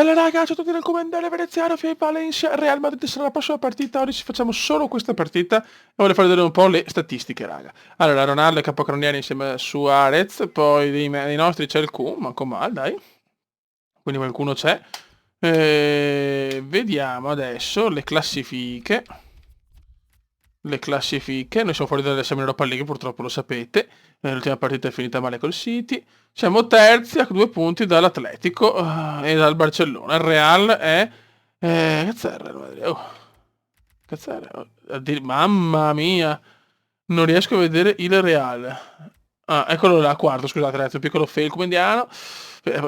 Bella raga, ciao a tutti dal commentario veneziano, Valencia, Real Madrid sarà la prossima partita. Oggi ci facciamo solo questa partita e voglio far vedere un po' le statistiche, raga. Allora, Ronaldo e capocannoniere insieme a Suarez, poi dei nostri c'è il Q, manco male, dai. Quindi qualcuno c'è. Vediamo adesso le classifiche. Noi siamo fuori siamo in Europa League, purtroppo lo sapete. L'ultima partita è finita male col City. Siamo terzi a 2 punti dall'Atletico e dal Barcellona. Il Real è... cazzo è il Real Madrid? Oh. Cazzo è il Real? Mamma mia! Non riesco a vedere il Real. Ah, eccolo là, quarto, scusate ragazzi, un piccolo fail come indiano.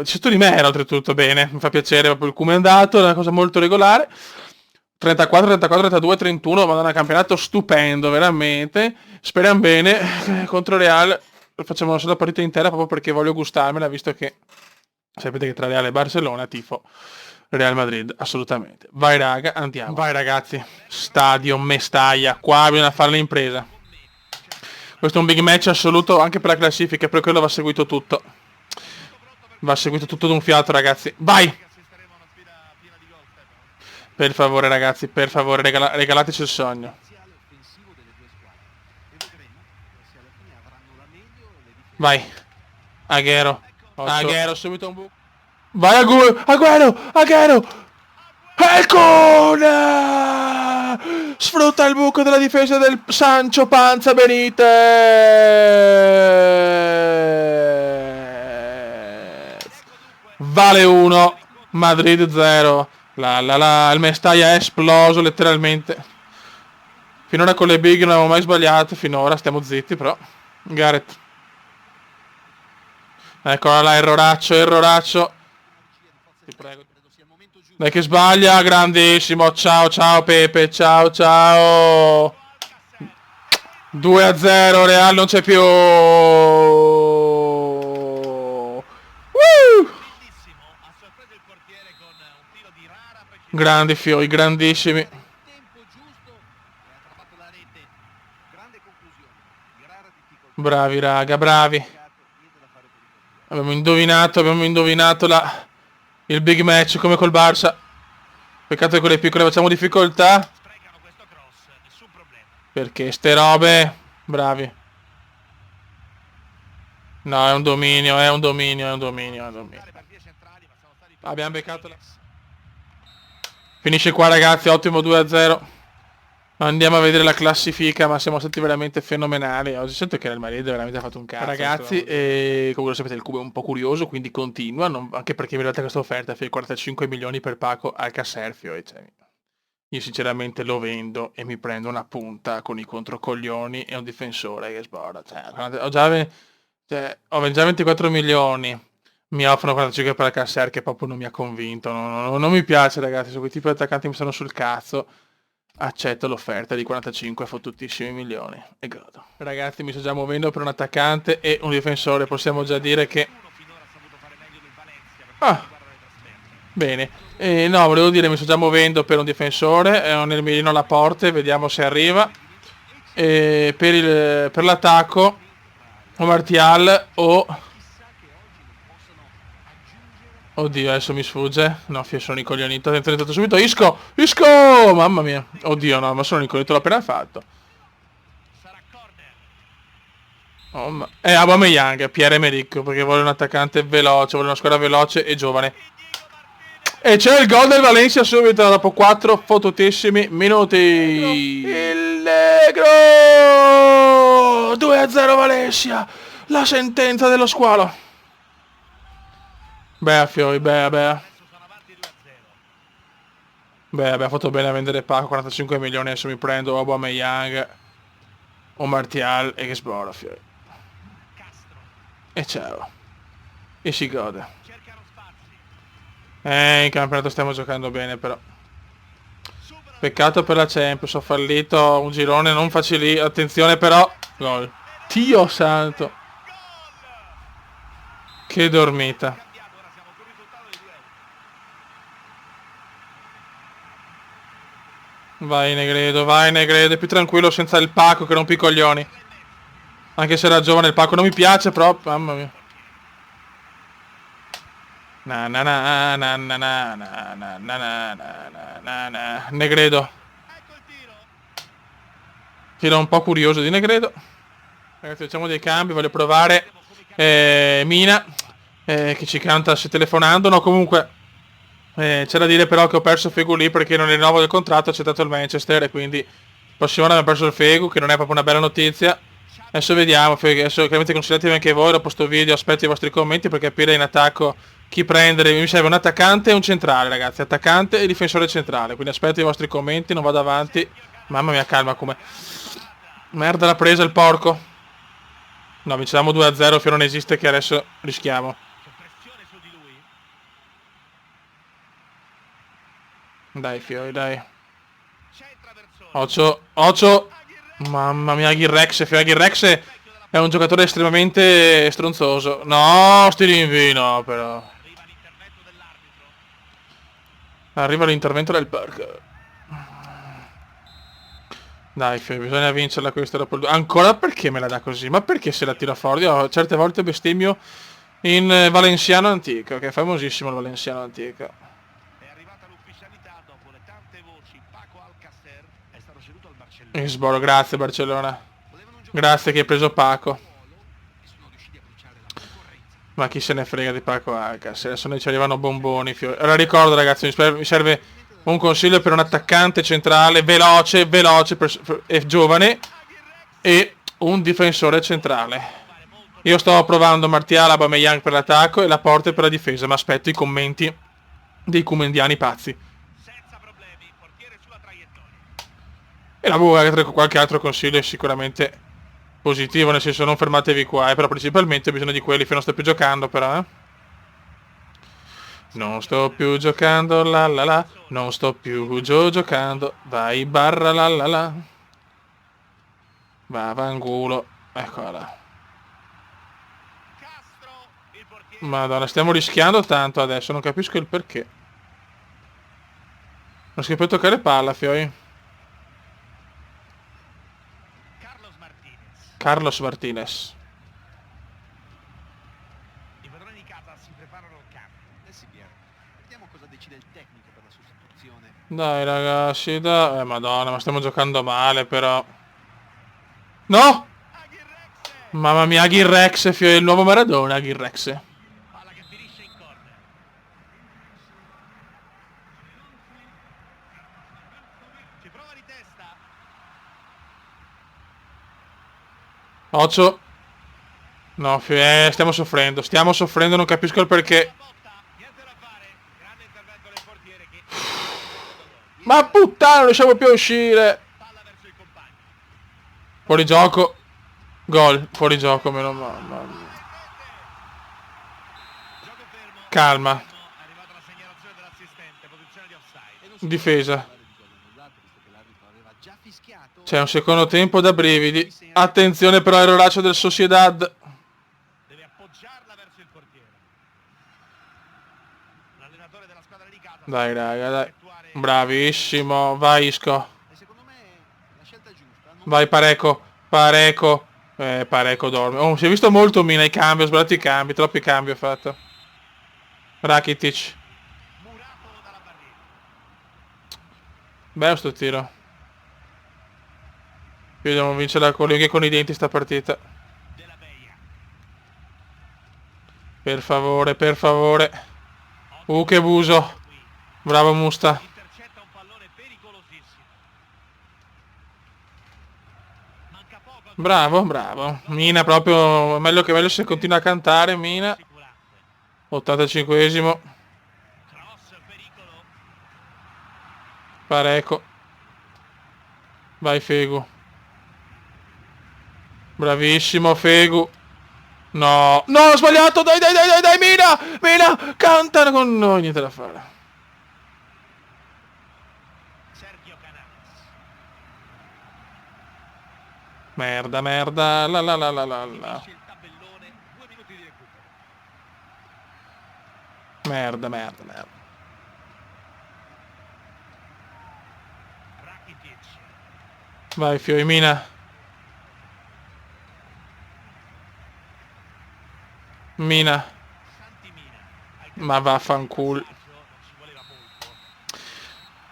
Sotto di me era oltretutto, bene, mi fa piacere proprio il come è andato, è una cosa molto regolare. 34, 34, 32, 31, madonna, campionato stupendo, veramente. Speriamo bene contro Real. Facciamo una sola partita intera proprio perché voglio gustarmela, visto che sapete che tra Real e Barcellona tifo Real Madrid, assolutamente. Vai raga, andiamo. Vai ragazzi, Stadio Mestalla, qua bisogna fare l'impresa. Questo è un big match assoluto anche per la classifica, per quello va seguito tutto. Va seguito tutto d'un fiato ragazzi. Vai! Per favore ragazzi, per favore, regalateci il sogno. Vai. Agüero. Agüero, subito un buco. Vai Agüero! Eccola! Sfrutta il buco della difesa del Sancho Panza Benitez. Vale 1. Madrid 0. Il Mestalla è esploso letteralmente. Finora con le big non abbiamo mai sbagliato. Finora stiamo zitti però. Gareth. Eccola là, erroraccio. Ti prego. Dai che sbaglia, grandissimo. Ciao Pepe, ciao. 2-0, Real non c'è più. Grandi fiori, grandissimi. Bravi raga, bravi. Abbiamo indovinato il big match come col Barça. Peccato che con le piccole facciamo difficoltà. Perché ste robe... Bravi. No, è un dominio. Abbiamo beccato la... Finisce qua ragazzi, ottimo 2-0. Andiamo a vedere la classifica, ma siamo stati veramente fenomenali. Oggi sento che il Madrid veramente ha fatto un cazzo. Ragazzi, come lo sapete il Cubo è un po' curioso, quindi continua, anche perché in realtà questa offerta fa 45 milioni per Paco Alcacerfio. E cioè, io sinceramente lo vendo e mi prendo una punta con i controcoglioni e un difensore che sborda. Ho già 24 milioni. Mi offrono 45 per Alcacer che proprio non mi ha convinto. Non mi piace ragazzi, su quei tipi di attaccanti mi stanno sul cazzo. Accetto l'offerta di 45 fottutissimi milioni e godo. Ragazzi, mi sto già muovendo per un attaccante e un difensore. Possiamo già dire che... bene. No, volevo dire, mi sto già muovendo per un difensore. Ho nel mirino la Porte, vediamo se arriva. Per l'attacco o Martial o... Oddio, adesso mi sfugge. No, sono incoglionito. Attenzione, subito. Isco! Mamma mia. Oddio, no, ma sono incoglionito, l'ho appena fatto. Aubameyang, Pierre-Emerick, perché vuole un attaccante veloce, vuole una squadra veloce e giovane. E c'è il gol del Valencia subito, dopo 4 fottutissimi minuti. Il Negro! 2-0 Valencia! La sentenza dello squalo. Beh, Fiori, beh, ha fatto bene a vendere Paco, 45 milioni, adesso mi prendo Aubameyang o Martial e che sbora, Fiori. E ciao. E si gode. In campionato stiamo giocando bene però. Peccato per la Champions, ho fallito un girone non facile, attenzione però. Gol. Dio santo. Che dormita. Vai Negredo, è più tranquillo senza il Paco che rompe i coglioni. Anche se era giovane il Paco non mi piace però, mamma mia. Na na na na na na na na na na na. Negredo. Tiro un po' curioso di Negredo. Ragazzi, facciamo dei cambi, voglio provare Mina, che ci canta se telefonando. No, comunque c'è da dire però che ho perso Fegu lì perché non rinnovo del contratto, ho accettato il Manchester e quindi il prossimo anno abbiamo perso il Fegu, che non è proprio una bella notizia. Adesso vediamo, adesso chiaramente consigliatevi anche voi dopo sto video, aspetto i vostri commenti per capire in attacco chi prendere. Mi serve un attaccante e un centrale, ragazzi, attaccante e difensore centrale, quindi aspetto i vostri commenti, non vado avanti. Mamma mia, calma come... Merda, l'ha presa il porco. No, vinciamo 2-0, Fiore non esiste, che adesso rischiamo. Dai, Fiori, dai. Ocio. Mamma mia, Aguirrex. Aguirrex è un giocatore estremamente stronzoso. No, sti rinvii, no, però. Arriva l'intervento del park. Dai, Fiori, bisogna vincerla questa dopo il... Ancora perché me la dà così? Ma perché se la tira fuori? Io certe volte bestemmio in valenciano antico, che è famosissimo il valenciano antico. Isboro, grazie Barcellona. Grazie che hai preso Paco. Ma chi se ne frega di Paco Alcacer? Adesso noi ci arrivano bomboni, fiori. Allora ricordo ragazzi, mi serve un consiglio per un attaccante centrale veloce e giovane e un difensore centrale. Io sto provando Martial, Aubameyang per l'attacco e Laporte per la difesa, ma aspetto i commenti dei cumendiani pazzi. E la Buga, qualche altro consiglio è sicuramente positivo, nel senso non fermatevi qua, però principalmente bisogno di quelli, che non sto più giocando però, Non sto più giocando, la la la, non sto più giocando, vai barra la la la. Va, vangulo, eccola. Madonna, stiamo rischiando tanto adesso, non capisco il perché. Non si può toccare palla, Fioi. Carlos Martinez. I padroni di casa si preparano al cambio. Sì, Piero. Vediamo cosa decide il tecnico per la sostituzione. Dai ragazzi, dai. Madonna, ma stiamo giocando male però. No! Mamma mia, Aguirrex, Fioi, il nuovo Maradona, Aguirrex. Palla che finisce in corner. Ci prova di testa. Occhio. No, stiamo soffrendo, non capisco il perché. Niente da fare. Grande intervento del portiere che... Ma puttana, non riusciamo più a uscire. Palla verso il compagno. Fuori gioco. Gol, fuori gioco, meno male. Gioco fermo. Calma. È arrivata la segnalazione dell'assistente. Posizione di offside. Difesa. Già fischiato. C'è un secondo tempo da brividi. Attenzione però all'erroraccio del Sociedad. Deve appoggiarla verso il portiere. L'allenatore della squadra di casa. Dai raga, dai. Bravissimo. Vai Isco. Secondo me la scelta è giusta. Vai Pareco. Pareco dorme. Oh, si è visto molto Mina i cambi, ho sbagliato i cambi, troppi cambi ho fatto. Rakitic. Bello sto tiro. Dobbiamo vincerla con le unghie e con i denti sta partita. Per favore, per favore. Che buso. Bravo Musta. Intercetta un pallone pericolosissimo. Manca poco. Bravo. Mina proprio, meglio che meglio se continua a cantare, Mina. 85esimo. Cross, pericolo. Pareco. Vai Fegu. Bravissimo Fegu. No, ho sbagliato, dai, Mina, canta con noi, niente da fare. Sergio Canales. Merda, la. Finisce il tabellone, 2 minuti di recupero. Merda. Rakitic. Vai Fioi, Mina. Santi Mina. Al Ma vaffanculo.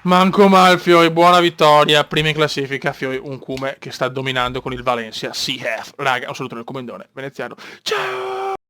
Manco mal, Fioi, buona vittoria, prima in classifica, Fioi, un Cume che sta dominando con il Valencia, Seahef, raga, un saluto del comandone veneziano, ciao!